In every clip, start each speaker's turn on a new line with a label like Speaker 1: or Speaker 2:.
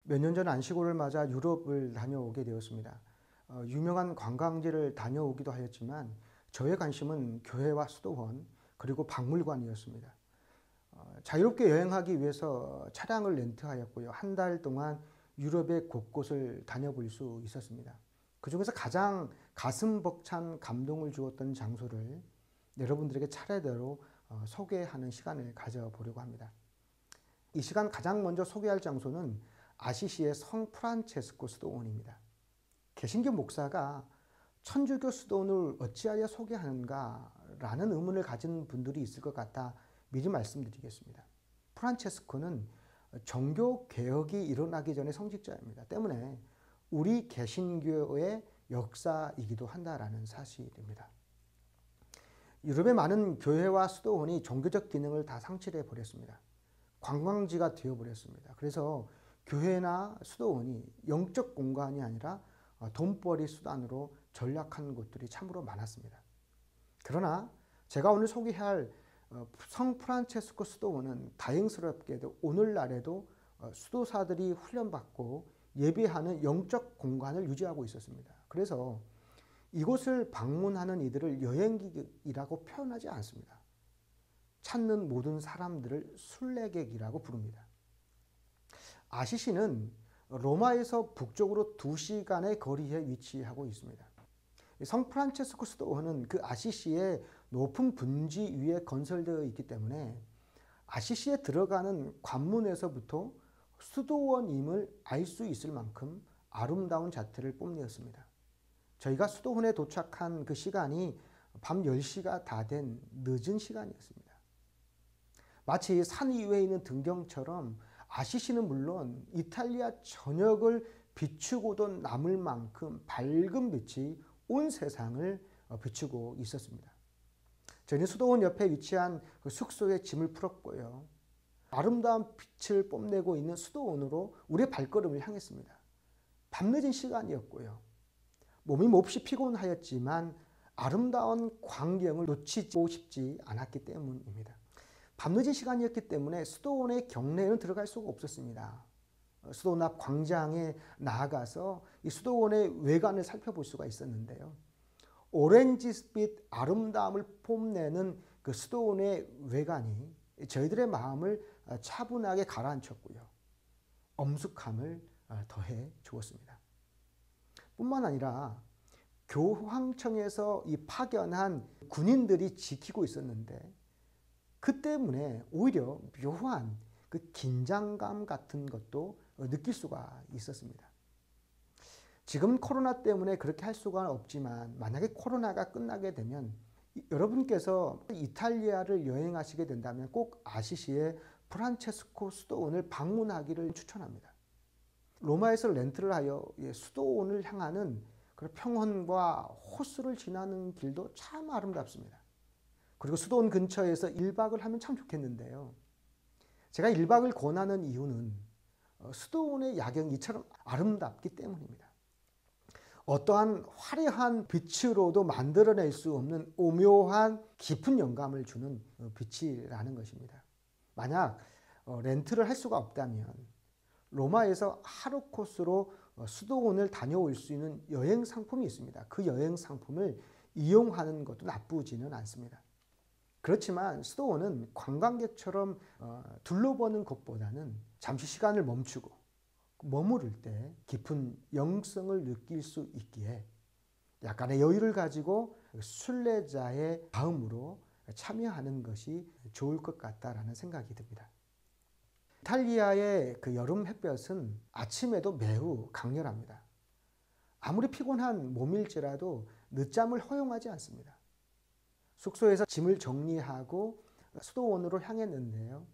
Speaker 1: 몇 년 전 안식월을 맞아 유럽을 다녀오게 되었습니다. 유명한 관광지를 다녀오기도 하였지만 저의 관심은 교회와 수도원 그리고 박물관이었습니다. 자유롭게 여행하기 위해서 차량을 렌트하였고요. 한 달 동안 유럽의 곳곳을 다녀볼 수 있었습니다. 그 중에서 가장 가슴 벅찬 감동을 주었던 장소를 여러분들에게 차례대로 소개하는 시간을 가져보려고 합니다. 이 시간 가장 먼저 소개할 장소는 아시시의 성 프란체스코 수도원입니다. 개신교 목사가 천주교 수도원을 어찌하여 소개하는가라는 의문을 가진 분들이 있을 것 같아 미리 말씀드리겠습니다. 프란체스코는 종교 개혁이 일어나기 전의 성직자입니다. 때문에 우리 개신교의 역사이기도 한다라는 사실입니다. 유럽의 많은 교회와 수도원이 종교적 기능을 다 상실해 버렸습니다. 관광지가 되어버렸습니다. 그래서 교회나 수도원이 영적 공간이 아니라 돈벌이 수단으로 전락한 곳들이 참으로 많았습니다. 그러나 제가 오늘 소개할 성 프란체스코 수도원은 다행스럽게도 오늘날에도 수도사들이 훈련받고 예배하는 영적 공간을 유지하고 있었습니다. 그래서 이곳을 방문하는 이들을 여행객이라고 표현하지 않습니다. 찾는 모든 사람들을 순례객이라고 부릅니다. 아시시는 로마에서 북쪽으로 2시간의 거리에 위치하고 있습니다. 성 프란체스코 수도원은 그 아시시의 높은 분지 위에 건설되어 있기 때문에 아시시에 들어가는 관문에서부터 수도원임을 알 수 있을 만큼 아름다운 자태를 뽐내었습니다. 저희가 수도원에 도착한 그 시간이 밤 10시가 다 된 늦은 시간이었습니다. 마치 산 위에 있는 등경처럼 아시시는 물론 이탈리아 전역을 비추고도 남을 만큼 밝은 빛이 온 세상을 비추고 있었습니다. 저희는 수도원 옆에 위치한 그 숙소에 짐을 풀었고요. 아름다운 빛을 뽐내고 있는 수도원으로 우리의 발걸음을 향했습니다. 밤늦은 시간이었고요. 몸이 몹시 피곤하였지만 아름다운 광경을 놓치고 싶지 않았기 때문입니다. 밤늦은 시간이었기 때문에 수도원의 경내에는 들어갈 수가 없었습니다. 수도원 앞 광장에 나아가서 이 수도원의 외관을 살펴볼 수가 있었는데요. 오렌지빛 아름다움을 뽐내는 그 수도원의 외관이 저희들의 마음을 차분하게 가라앉혔고요. 엄숙함을 더해 주었습니다. 뿐만 아니라 교황청에서 이 파견한 군인들이 지키고 있었는데 그 때문에 오히려 묘한 그 긴장감 같은 것도 느낄 수가 있었습니다. 지금 코로나 때문에 그렇게 할 수가 없지만 만약에 코로나가 끝나게 되면 여러분께서 이탈리아를 여행하시게 된다면 꼭 아시시의 프란체스코 수도원을 방문하기를 추천합니다. 로마에서 렌트를 하여 수도원을 향하는 평원과 호수를 지나는 길도 참 아름답습니다. 그리고 수도원 근처에서 1박을 하면 참 좋겠는데요. 제가 1박을 권하는 이유는 수도원의 야경이 이처럼 아름답기 때문입니다. 어떠한 화려한 빛으로도 만들어낼 수 없는 오묘한 깊은 영감을 주는 빛이라는 것입니다. 만약 렌트를 할 수가 없다면 로마에서 하루 코스로 수도원을 다녀올 수 있는 여행 상품이 있습니다. 그 여행 상품을 이용하는 것도 나쁘지는 않습니다. 그렇지만 수도원은 관광객처럼 둘러보는 것보다는 잠시 시간을 멈추고 머무를 때 깊은 영성을 느낄 수 있기에 약간의 여유를 가지고 순례자의 마음으로 참여하는 것이 좋을 것 같다라는 생각이 듭니다. 이탈리아의 그 여름 햇볕은 아침에도 매우 강렬합니다. 아무리 피곤한 몸일지라도 늦잠을 허용하지 않습니다. 숙소에서 짐을 정리하고 수도원으로 향했는데요.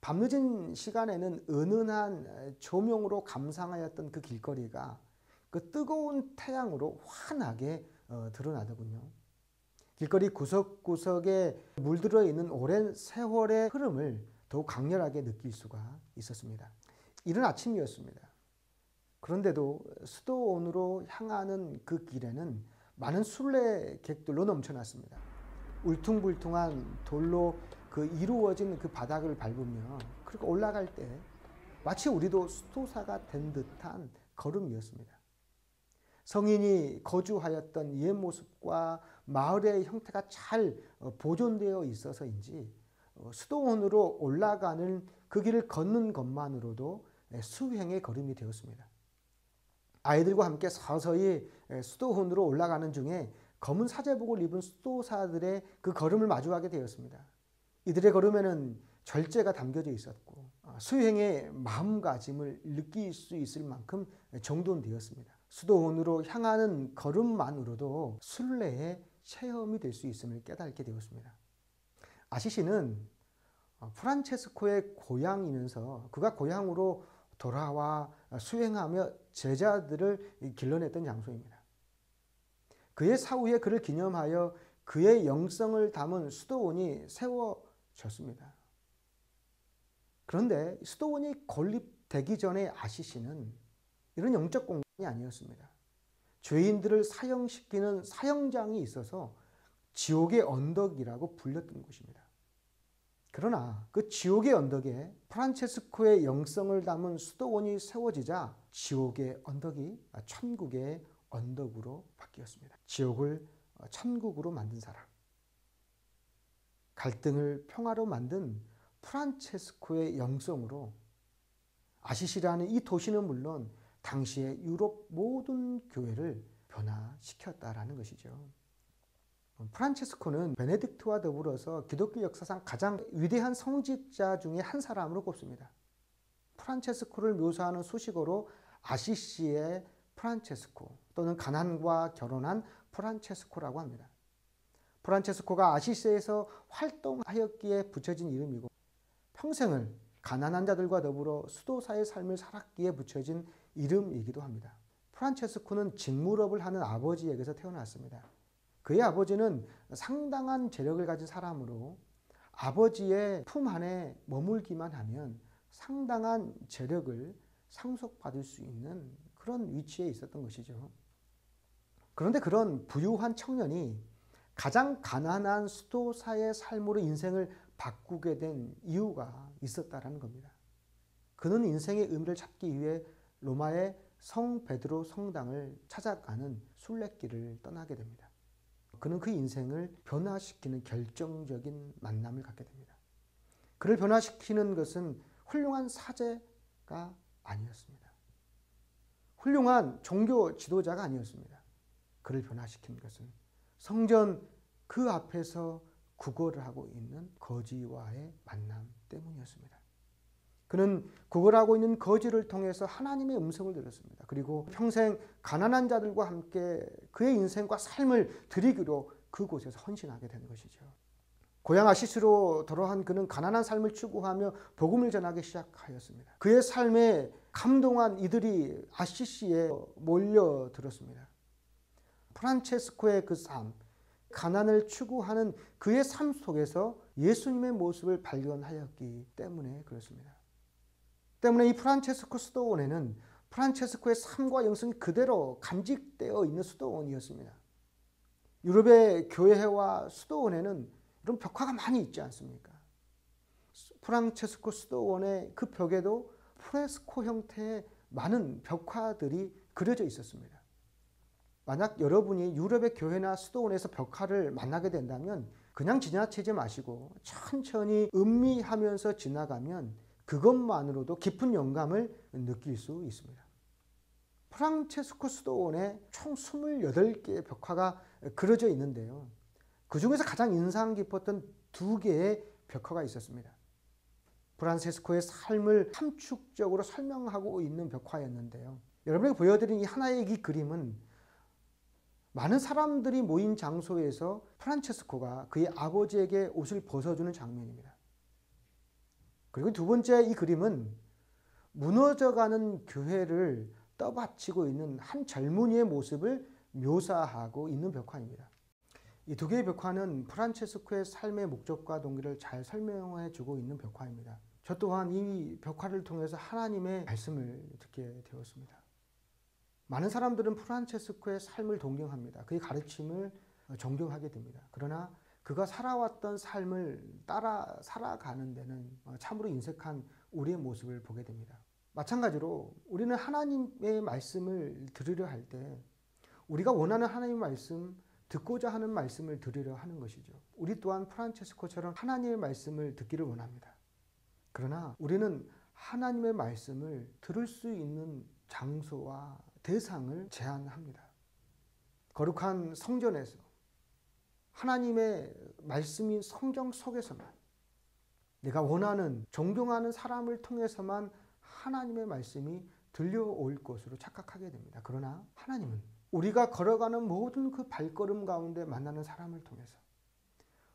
Speaker 1: 밤늦은 시간에는 은은한 조명으로 감상하였던 그 길거리가 그 뜨거운 태양으로 환하게 드러나더군요. 길거리 구석구석에 물들어 있는 오랜 세월의 흐름을 더욱 강렬하게 느낄 수가 있었습니다. 이른 아침이었습니다. 그런데도 수도원으로 향하는 그 길에는 많은 순례객들로 넘쳐났습니다. 울퉁불퉁한 돌로 이루어진 그 바닥을 밟으며 그리고 올라갈 때 마치 우리도 수도사가 된 듯한 걸음이었습니다. 성인이 거주하였던 옛 모습과 마을의 형태가 잘 보존되어 있어서인지 수도원으로 올라가는 그 길을 걷는 것만으로도 수행의 걸음이 되었습니다. 아이들과 함께 서서히 수도원으로 올라가는 중에 검은 사제복을 입은 수도사들의 그 걸음을 마주하게 되었습니다. 이들의 걸음에는 절제가 담겨져 있었고 수행의 마음가짐을 느낄 수 있을 만큼 정돈되었습니다. 수도원으로 향하는 걸음만으로도 순례의 체험이 될 수 있음을 깨닫게 되었습니다. 아시시는 프란체스코의 고향이면서 그가 고향으로 돌아와 수행하며 제자들을 길러냈던 장소입니다. 그의 사후에 그를 기념하여 그의 영성을 담은 수도원이 세워졌습니다. 그런데 수도원이 건립되기 전에 아시시는 이런 영적 공간이 아니었습니다. 죄인들을 사형시키는 사형장이 있어서 지옥의 언덕이라고 불렸던 곳입니다. 그러나 그 지옥의 언덕에 프란체스코의 영성을 담은 수도원이 세워지자 지옥의 언덕이 천국의 언덕으로 바뀌었습니다. 지옥을 천국으로 만든 사람, 갈등을 평화로 만든 프란체스코의 영성으로 아시시라는 이 도시는 물론 당시의 유럽 모든 교회를 변화시켰다라는 것이죠. 프란체스코는 베네딕트와 더불어서 기독교 역사상 가장 위대한 성직자 중에 한 사람으로 꼽습니다. 프란체스코를 묘사하는 수식어로 아시시의 프란체스코 또는 가난과 결혼한 프란체스코라고 합니다. 프란체스코가 아시시에서 활동하였기에 붙여진 이름이고 평생을 가난한 자들과 더불어 수도사의 삶을 살았기에 붙여진 이름이기도 합니다. 프란체스코는 직물업을 하는 아버지에게서 태어났습니다. 그의 아버지는 상당한 재력을 가진 사람으로 아버지의 품 안에 머물기만 하면 상당한 재력을 상속받을 수 있는 그런 위치에 있었던 것이죠. 그런데 그런 부유한 청년이 가장 가난한 수도사의 삶으로 인생을 바꾸게 된 이유가 있었다라는 겁니다. 그는 인생의 의미를 찾기 위해 로마의 성 베드로 성당을 찾아가는 순례길을 떠나게 됩니다. 그는 그 인생을 변화시키는 결정적인 만남을 갖게 됩니다. 그를 변화시키는 것은 훌륭한 사제가 아니었습니다. 훌륭한 종교 지도자가 아니었습니다. 그를 변화시킨 것은 성전 그 앞에서 구걸을 하고 있는 거지와의 만남 때문이었습니다. 그는 구걸하고 있는 거지를 통해서 하나님의 음성을 들었습니다. 그리고 평생 가난한 자들과 함께 그의 인생과 삶을 드리기로 그곳에서 헌신하게 된 것이죠. 고향 아시시로 돌아온 그는 가난한 삶을 추구하며 복음을 전하기 시작하였습니다. 그의 삶에 감동한 이들이 아시시에 몰려들었습니다. 프란체스코의 그 삶, 가난을 추구하는 그의 삶 속에서 예수님의 모습을 발견하였기 때문에 그렇습니다. 때문에 이 프란체스코 수도원에는 프란체스코의 삶과 영성이 그대로 간직되어 있는 수도원이었습니다. 유럽의 교회와 수도원에는 이런 벽화가 많이 있지 않습니까? 프란체스코 수도원의 그 벽에도 프레스코 형태의 많은 벽화들이 그려져 있었습니다. 만약 여러분이 유럽의 교회나 수도원에서 벽화를 만나게 된다면 그냥 지나치지 마시고 천천히 음미하면서 지나가면 그것만으로도 깊은 영감을 느낄 수 있습니다. 프란체스코 수도원에 총 28개의 벽화가 그려져 있는데요. 그 중에서 가장 인상 깊었던 2개의 벽화가 있었습니다. 프란체스코의 삶을 함축적으로 설명하고 있는 벽화였는데요. 여러분에게 보여드린 이 하나의 이 그림은 많은 사람들이 모인 장소에서 프란체스코가 그의 아버지에게 옷을 벗어주는 장면입니다. 그리고 2번째 이 그림은 무너져가는 교회를 떠받치고 있는 한 젊은이의 모습을 묘사하고 있는 벽화입니다. 이 2개의 벽화는 프란체스코의 삶의 목적과 동기를 잘 설명해 주고 있는 벽화입니다. 저 또한 이 벽화를 통해서 하나님의 말씀을 듣게 되었습니다. 많은 사람들은 프란체스코의 삶을 동경합니다. 그의 가르침을 존경하게 됩니다. 그러나 그가 살아왔던 삶을 따라 살아가는 데는 참으로 인색한 우리의 모습을 보게 됩니다. 마찬가지로 우리는 하나님의 말씀을 들으려 할 때 우리가 원하는 하나님의 말씀, 듣고자 하는 말씀을 들으려 하는 것이죠. 우리 또한 프란체스코처럼 하나님의 말씀을 듣기를 원합니다. 그러나 우리는 하나님의 말씀을 들을 수 있는 장소와 대상을 제한합니다. 거룩한 성전에서 하나님의 말씀인 성경 속에서만 내가 원하는 존경하는 사람을 통해서만 하나님의 말씀이 들려올 것으로 착각하게 됩니다. 그러나 하나님은 우리가 걸어가는 모든 그 발걸음 가운데 만나는 사람을 통해서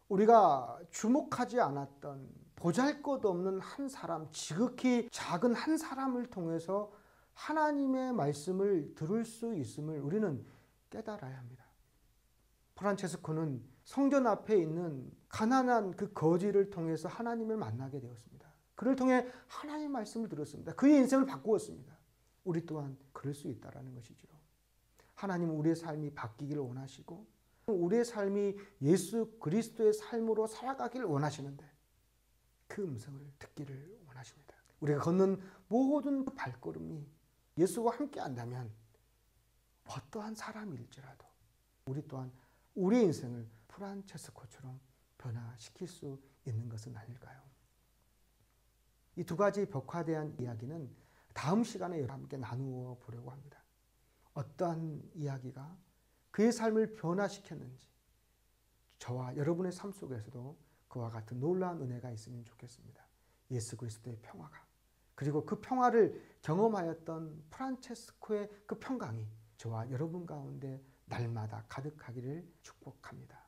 Speaker 1: 우리가 주목하지 않았던 보잘것없는 한 사람, 지극히 작은 한 사람을 통해서 하나님의 말씀을 들을 수 있음을 우리는 깨달아야 합니다. 프란체스코는 성전 앞에 있는 가난한 그 거지를 통해서 하나님을 만나게 되었습니다. 그를 통해 하나님의 말씀을 들었습니다. 그의 인생을 바꾸었습니다. 우리 또한 그럴 수 있다는 것이죠. 하나님은 우리의 삶이 바뀌기를 원하시고 우리의 삶이 예수 그리스도의 삶으로 살아가기를 원하시는데 그 음성을 듣기를 원하십니다. 우리가 걷는 모든 그 발걸음이 예수와 함께 한다면 어떠한 사람일지라도 우리 또한 우리의 인생을 프란체스코처럼 변화시킬 수 있는 것은 아닐까요? 이 두 가지 벽화에 대한 이야기는 다음 시간에 함께 나누어 보려고 합니다. 어떠한 이야기가 그의 삶을 변화시켰는지 저와 여러분의 삶 속에서도 그와 같은 놀라운 은혜가 있으면 좋겠습니다. 예수 그리스도의 평화가 그리고 그 평화를 경험하였던 프란체스코의 그 평강이 저와 여러분 가운데 날마다 가득하기를 축복합니다.